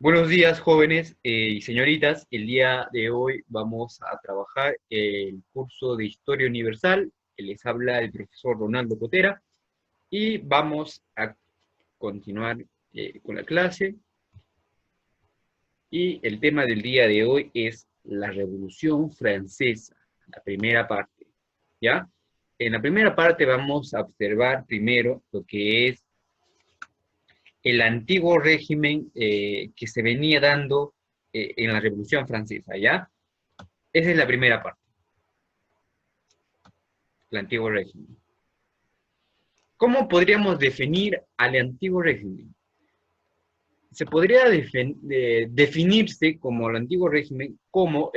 Buenos días, jóvenes y señoritas. El día de hoy vamos a trabajar el curso de Historia Universal, que les habla el profesor Ronaldo Cotera, y vamos a continuar con la clase. Y el tema del día de hoy es la Revolución Francesa, la primera parte, ¿ya? En la primera parte vamos a observar primero lo que es el antiguo régimen que se venía dando en la Revolución Francesa, ¿ya? Esa es la primera parte, el antiguo régimen. ¿Cómo podríamos definir al antiguo régimen? Se podría definirse como el antiguo régimen como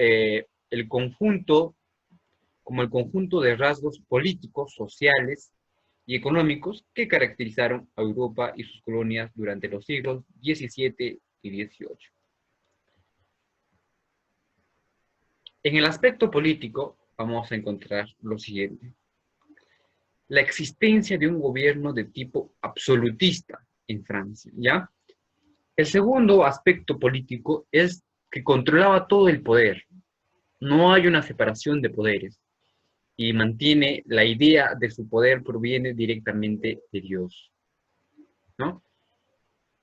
como el conjunto de rasgos políticos, sociales y económicos que caracterizaron a Europa y sus colonias durante los siglos XVII y XVIII. En el aspecto político vamos a encontrar lo siguiente: la existencia de un gobierno de tipo absolutista en Francia, ¿ya? El segundo aspecto político es que controlaba todo el poder. No hay una separación de poderes y mantiene la idea de su poder proviene directamente de Dios, ¿no?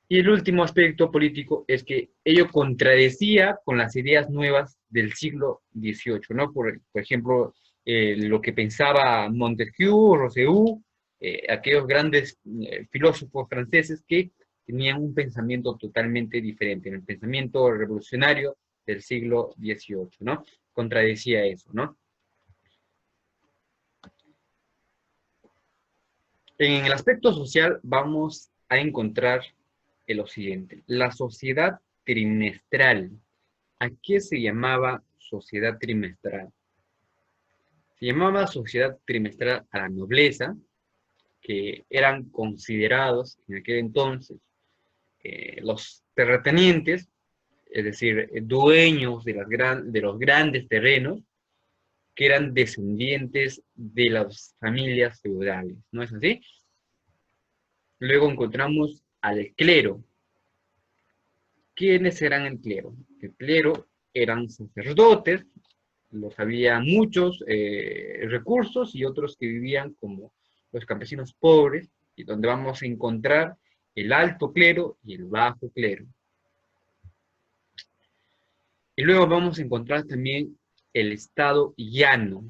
Y el último aspecto político es que ello contradecía con las ideas nuevas del siglo XVIII, ¿no? Por ejemplo, lo que pensaba Montesquieu, Rousseau, aquellos grandes filósofos franceses que tenían un pensamiento totalmente diferente, en el pensamiento revolucionario del siglo XVIII, ¿no? Contradecía eso, ¿no? En el aspecto social vamos a encontrar lo siguiente: la sociedad trimestral. ¿A qué se llamaba sociedad trimestral? Se llamaba sociedad trimestral a la nobleza, que eran considerados en aquel entonces los terratenientes, es decir, dueños de, de los grandes terrenos, que eran descendientes de las familias feudales, ¿no es así? Luego encontramos al clero. ¿Quiénes eran el clero? El clero eran sacerdotes, los había muchos recursos y otros que vivían como los campesinos pobres, y donde vamos a encontrar el alto clero y el bajo clero. Y luego vamos a encontrar también el estado llano.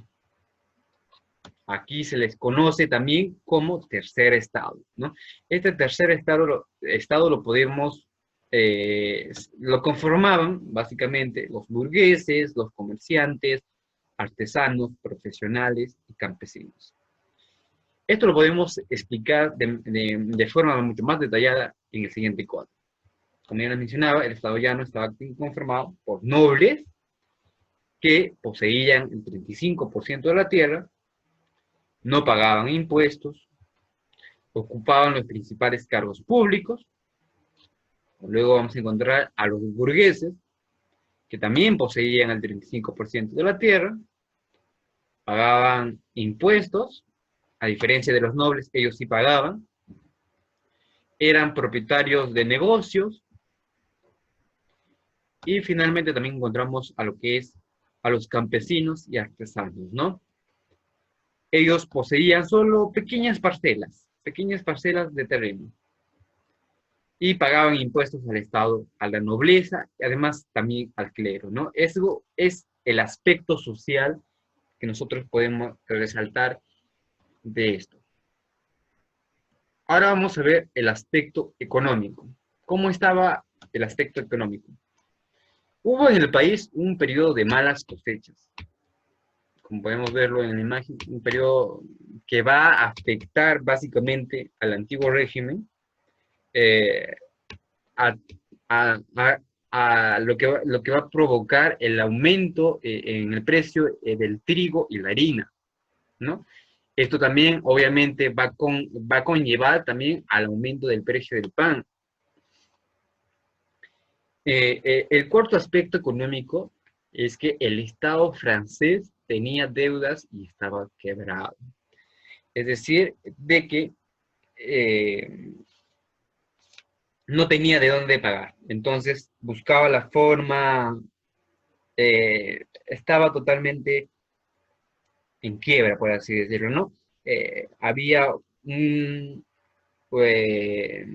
Aquí se les conoce también como tercer estado, ¿no? Este tercer estado lo podemos, lo conformaban básicamente los burgueses, los comerciantes, artesanos, profesionales y campesinos. Esto lo podemos explicar de forma mucho más detallada en el siguiente cuadro. Como ya les mencionaba, el estado llano estaba conformado por nobles que poseían el 35% de la tierra, no pagaban impuestos, ocupaban los principales cargos públicos. Luego vamos a encontrar a los burgueses, que también poseían el 35% de la tierra, pagaban impuestos, a diferencia de los nobles, ellos sí pagaban, eran propietarios de negocios, y finalmente también encontramos a lo que es a los campesinos y artesanos, ¿no? Ellos poseían solo pequeñas parcelas de terreno, y pagaban impuestos al Estado, a la nobleza y además también al clero, ¿no? Eso es el aspecto social que nosotros podemos resaltar de esto. Ahora vamos a ver el aspecto económico. ¿Cómo estaba el aspecto económico? Hubo en el país un periodo de malas cosechas, como podemos verlo en la imagen, un periodo que va a afectar básicamente al antiguo régimen, eh, a, a, a, a lo que va a provocar el aumento en el precio del trigo y la harina, ¿no? Esto también obviamente va a conllevar también al aumento del precio del pan. El cuarto aspecto económico es que el Estado francés tenía deudas y estaba quebrado. Es decir, de que eh, no tenía de dónde pagar. Entonces buscaba la forma, estaba totalmente en quiebra, por así decirlo, ¿no? Había un, pues,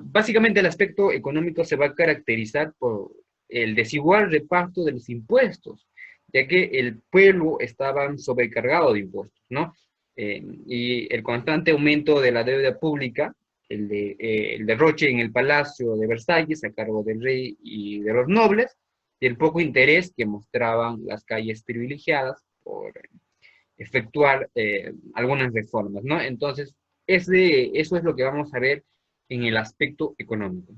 básicamente el aspecto económico se va a caracterizar por el desigual reparto de los impuestos, ya que el pueblo estaba sobrecargado de impuestos, ¿no? Y el constante aumento de la deuda pública, el derroche en el Palacio de Versalles a cargo del rey y de los nobles, y el poco interés que mostraban las calles privilegiadas por efectuar algunas reformas, ¿no? Entonces, eso es lo que vamos a ver en el aspecto económico.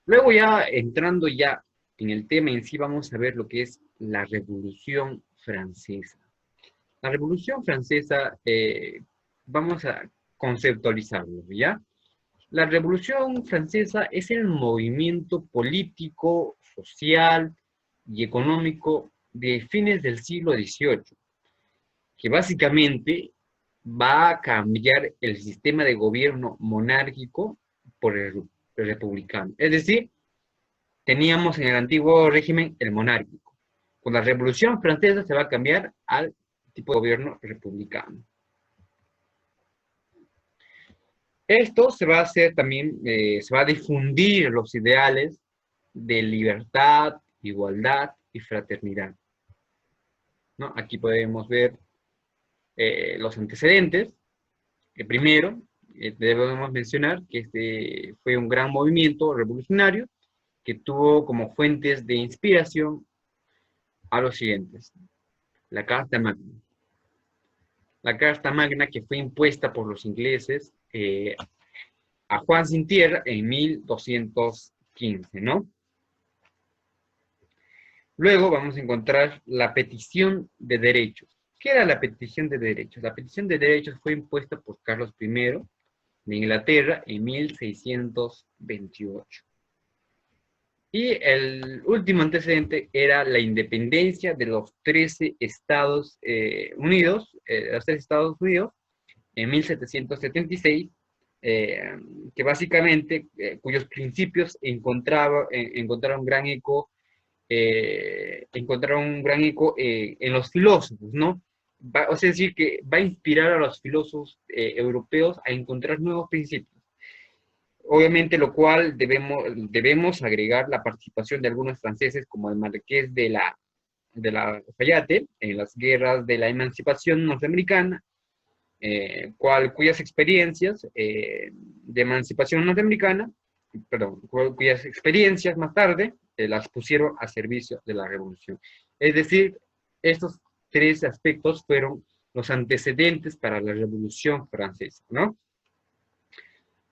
Luego ya entrando ya en el tema en sí, vamos a ver lo que es la Revolución Francesa. La Revolución Francesa, vamos a conceptualizarlo, ¿ya? La Revolución Francesa es el movimiento político, social y económico de fines del siglo XVIII, que básicamente va a cambiar el sistema de gobierno monárquico por el republicano. Es decir, teníamos en el antiguo régimen el monárquico. Con la Revolución Francesa se va a cambiar al tipo de gobierno republicano. Esto se va a hacer también, se va a difundir los ideales de libertad, igualdad y fraternidad, ¿no? Aquí podemos ver los antecedentes. Primero, debemos mencionar que este fue un gran movimiento revolucionario que tuvo como fuentes de inspiración a los siguientes. La Carta Magna. La Carta Magna que fue impuesta por los ingleses a Juan Sin Tierra en 1215, ¿no? Luego vamos a encontrar la petición de derechos. ¿Qué era la petición de derechos? La petición de derechos fue impuesta por Carlos I de Inglaterra en 1628. Y el último antecedente era la independencia de los 13 Estados Unidos, los 13 Estados Unidos, en 1776, que básicamente, cuyos principios encontraron un gran eco en los filósofos, ¿no? O sea, decir, que va a inspirar a los filósofos europeos a encontrar nuevos principios. Obviamente, lo cual debemos agregar la participación de algunos franceses, como el Marqués de la Fayette, en las guerras de la emancipación norteamericana, cuyas experiencias de emancipación norteamericana, perdón, cuyas experiencias más tarde las pusieron a servicio de la revolución. Es decir, estos tres aspectos fueron los antecedentes para la Revolución Francesa, ¿no?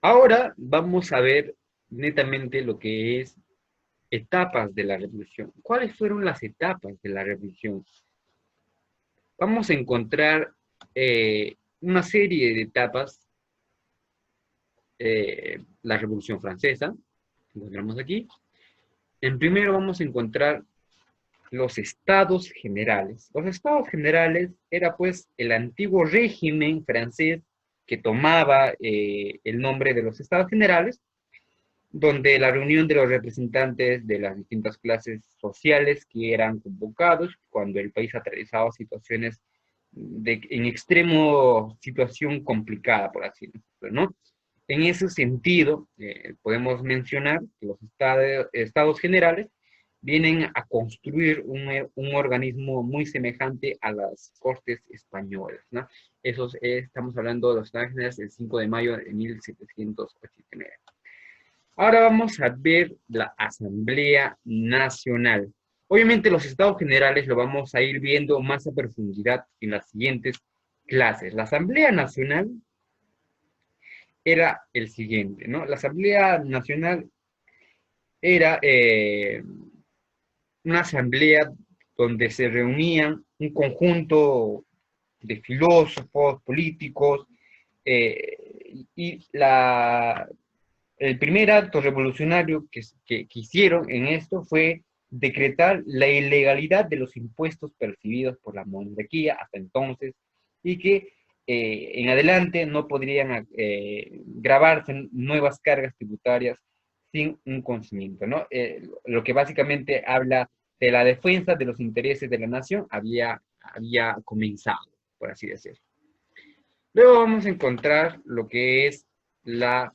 Ahora vamos a ver netamente lo que es etapas de la revolución. ¿Cuáles fueron las etapas de la revolución? Vamos a encontrar una serie de etapas. La Revolución Francesa, encontramos aquí. En primero vamos a encontrar los estados generales. Los estados generales era pues el antiguo régimen francés que tomaba el nombre de los estados generales, donde la reunión de los representantes de las distintas clases sociales que eran convocados cuando el país atravesaba situaciones en extremo situación complicada, por así decirlo, ¿no? En ese sentido, podemos mencionar que los estados generales vienen a construir un organismo muy semejante a las Cortes españolas, ¿no? Estamos hablando de los estados generales el 5 de mayo de 1789. Ahora vamos a ver la Asamblea Nacional. Obviamente los estados generales lo vamos a ir viendo más a profundidad en las siguientes clases. La Asamblea Nacional era el siguiente, ¿no? La Asamblea Nacional era una asamblea donde se reunían un conjunto de filósofos, políticos, y el primer acto revolucionario que hicieron en esto fue decretar la ilegalidad de los impuestos percibidos por la monarquía hasta entonces, y que en adelante no podrían grabarse nuevas cargas tributarias sin un conocimiento, ¿no? Lo que básicamente habla de la defensa de los intereses de la nación había comenzado, por así decirlo. Luego vamos a encontrar lo que es la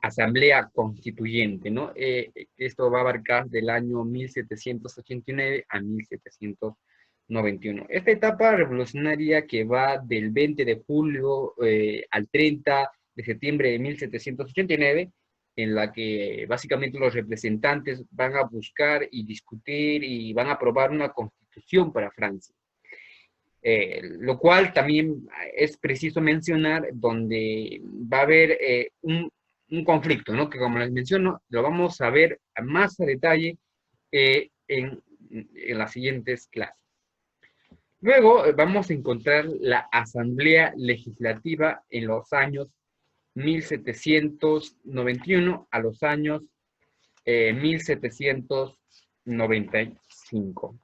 Asamblea Constituyente, ¿no? Esto va a abarcar del año 1789 a 1791. Esta etapa revolucionaria que va del 20 de julio al 30 de septiembre de 1789, en la que básicamente los representantes van a buscar y discutir y van a aprobar una constitución para Francia. Lo cual también es preciso mencionar donde va a haber un conflicto, ¿no? Que como les menciono, lo vamos a ver más a detalle en las siguientes clases. Luego vamos a encontrar la Asamblea Legislativa en los años 1791 a los años 1795.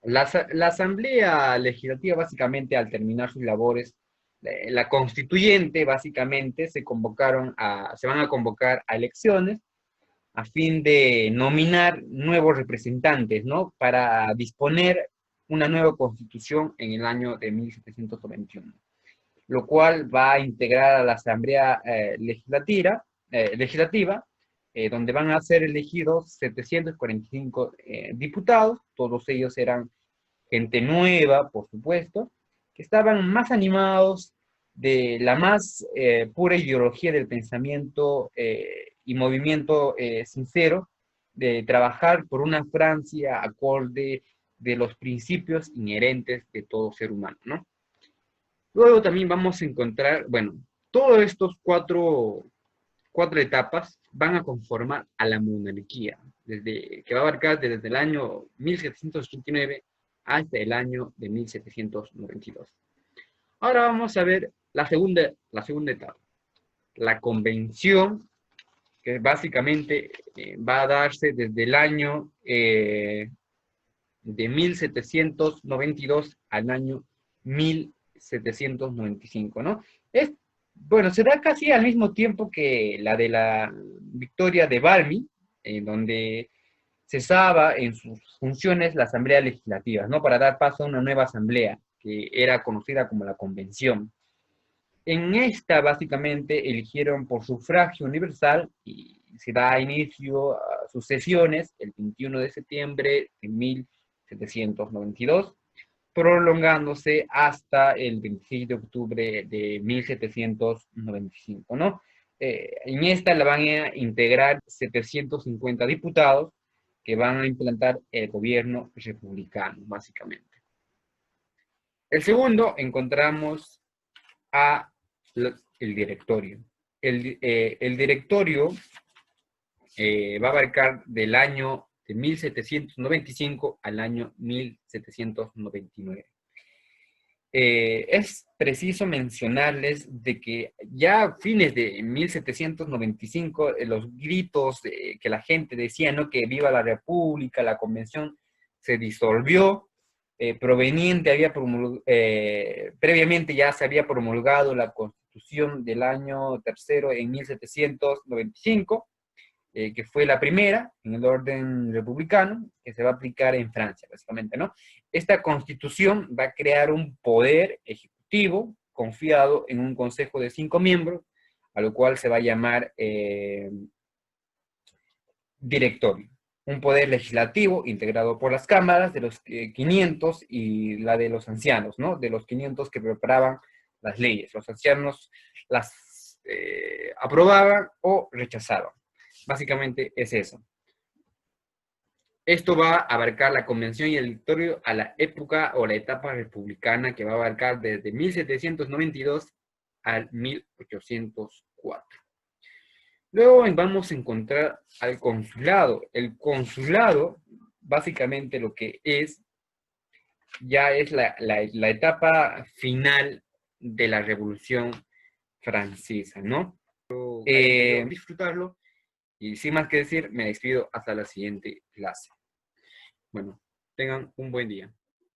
La Asamblea Legislativa básicamente al terminar sus labores, la constituyente básicamente se van a convocar a elecciones a fin de nominar nuevos representantes, ¿no? Para disponer una nueva constitución en el año de 1791, lo cual va a integrar a la Asamblea Legislativa, donde van a ser elegidos 745 diputados, todos ellos eran gente nueva, por supuesto, que estaban más animados de la más pura ideología del pensamiento y movimiento sincero de trabajar por una Francia acorde de los principios inherentes de todo ser humano, ¿no? Luego también vamos a encontrar, bueno, todos estos cuatro etapas van a conformar a la monarquía, que va a abarcar desde el año 1789 hasta el año de 1792. Ahora vamos a ver la segunda etapa, la convención, que básicamente va a darse desde el año de 1792 al año 1795, ¿no? Bueno, se da casi al mismo tiempo que la de la victoria de Valmy, en donde cesaba en sus funciones la Asamblea Legislativa, ¿no? Para dar paso a una nueva asamblea, que era conocida como la Convención. En esta, básicamente, eligieron por sufragio universal y se da inicio a sus sesiones el 21 de septiembre de 1792, prolongándose hasta el 26 de octubre de 1795, ¿no? En esta la van a integrar 750 diputados que van a implantar el gobierno republicano, básicamente. El segundo, encontramos el directorio. El directorio va a abarcar del año de 1795 al año 1799. Es preciso mencionarles de que ya a fines de 1795, los gritos que la gente decía, ¿no? Que viva la República, la Convención se disolvió, previamente ya se había promulgado la Constitución del año tercero en 1795, que fue la primera en el orden republicano, que se va a aplicar en Francia, básicamente, ¿no? Esta constitución va a crear un poder ejecutivo confiado en un consejo de 5 miembros, a lo cual se va a llamar directorio. Un poder legislativo integrado por las cámaras de los 500 y la de los ancianos, ¿no? De los 500 que preparaban las leyes. Los ancianos las aprobaban o rechazaban. Básicamente es eso. Esto va a abarcar la convención y el directorio a la época o la etapa republicana que va a abarcar desde 1792 al 1804. Luego vamos a encontrar al consulado. El consulado, básicamente lo que es, ya es la etapa final de la Revolución Francesa, ¿no? Disfrutarlo. Y sin más que decir, me despido hasta la siguiente clase. Bueno, tengan un buen día.